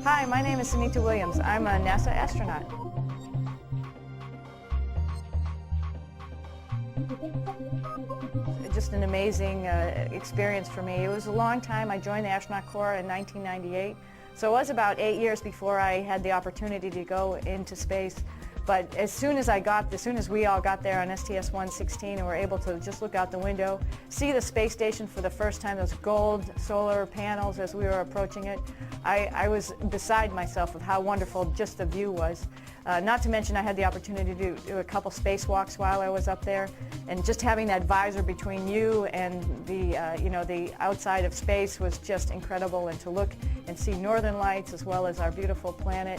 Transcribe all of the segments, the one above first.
Hi, my name is Sunita Williams. I'm a NASA astronaut. Just an amazing experience for me. It was a long time. I joined the Astronaut Corps in 1998, so it was about 8 years before I had the opportunity to go into space. But as soon as we all got there on STS-116 and were able to just look out the window, see the space station for the first time, those gold solar panels as we were approaching it, I was beside myself with how wonderful just the view was. Not to mention I had the opportunity to do a couple spacewalks while I was up there, and just having that visor between you and the outside of space was just incredible, and to look and see northern lights as well as our beautiful planet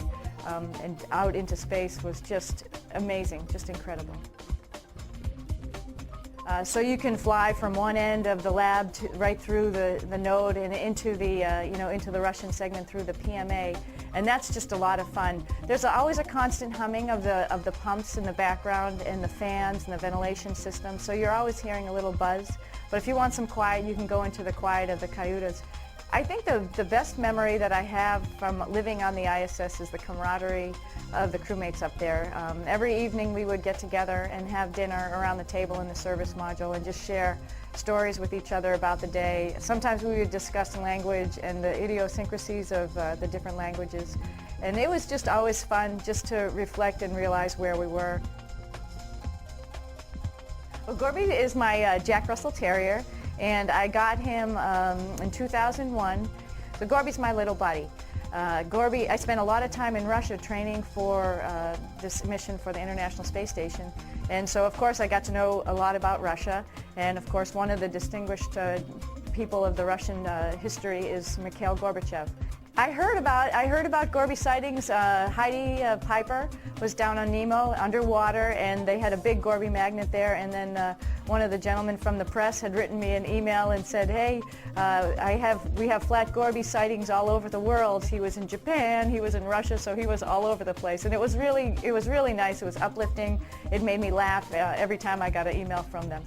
and out into space was just amazing, just incredible. So you can fly from one end of the lab right through the node and into the into the Russian segment through the PMA, and that's just a lot of fun. There's always a constant humming of the pumps in the background and the fans and the ventilation system, so you're always hearing a little buzz. But if you want some quiet, you can go into the quiet of the cayutas. I think the best memory that I have from living on the ISS is the camaraderie of the crewmates up there. Every evening we would get together and have dinner around the table in the service module and just share stories with each other about the day. Sometimes we would discuss language and the idiosyncrasies of the different languages. And it was just always fun just to reflect and realize where we were. Well, Gorby is my Jack Russell Terrier, and I got him in 2001. So Gorby's my little buddy. Gorby, I spent a lot of time in Russia training for this mission for the International Space Station, and so of course I got to know a lot about Russia, and of course one of the distinguished people of the Russian history is Mikhail Gorbachev. I heard about Gorby sightings. Heidi Piper was down on Nemo underwater, and they had a big Gorby magnet there, and then one of the gentlemen from the press had written me an email and said, hey, we have flat Gorby sightings all over the world. He was in Japan, he was in Russia, so he was all over the place, and it was really nice. It was uplifting. It made me laugh every time I got an email from them.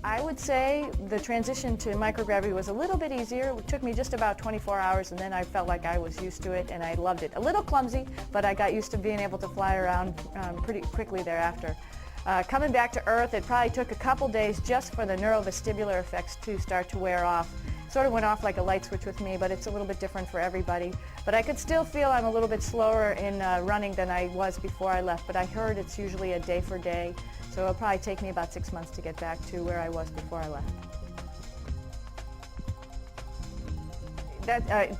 I would say the transition to microgravity was a little bit easier. It took me just about 24 hours, and then I felt like I was used to it, and I loved it. A little clumsy, but I got used to being able to fly around pretty quickly thereafter. Coming back to Earth, it probably took a couple days just for the neurovestibular effects to start to wear off. Sort of went off like a light switch with me, but it's a little bit different for everybody. But I could still feel I'm a little bit slower in running than I was before I left, but I heard it's usually a day for day. So it'll probably take me about 6 months to get back to where I was before I left.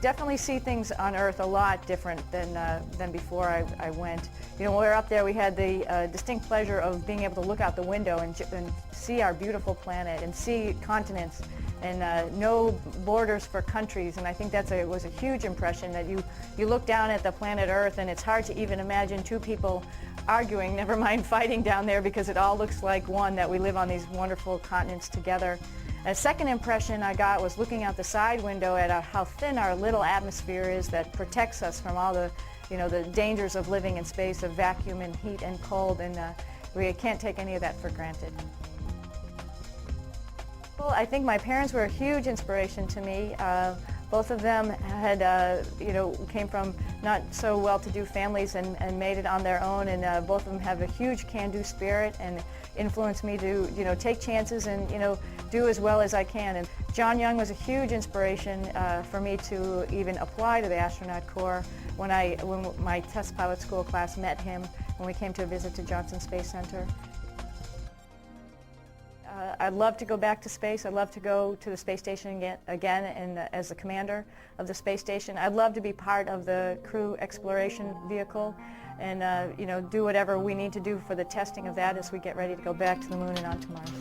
Definitely see things on Earth a lot different than before I went. You know, when we were up there, we had the distinct pleasure of being able to look out the window and see our beautiful planet and see continents and no borders for countries. And I think that was a huge impression, that you look down at the planet Earth and it's hard to even imagine two people arguing, never mind fighting down there, because it all looks like one, that we live on these wonderful continents together. A second impression I got was looking out the side window at how thin our little atmosphere is that protects us from all the dangers of living in space, of vacuum and heat and cold, and we can't take any of that for granted. Well, I think my parents were a huge inspiration to me. Both of them had, came from not so well-to-do families and made it on their own, and both of them have a huge can-do spirit and influenced me to, take chances and, do as well as I can. And John Young was a huge inspiration for me to even apply to the Astronaut Corps when my test pilot school class met him when we came to a visit to Johnson Space Center. I'd love to go back to space. I'd love to go to the space station again and as the commander of the space station. I'd love to be part of the crew exploration vehicle and do whatever we need to do for the testing of that as we get ready to go back to the moon and on to Mars.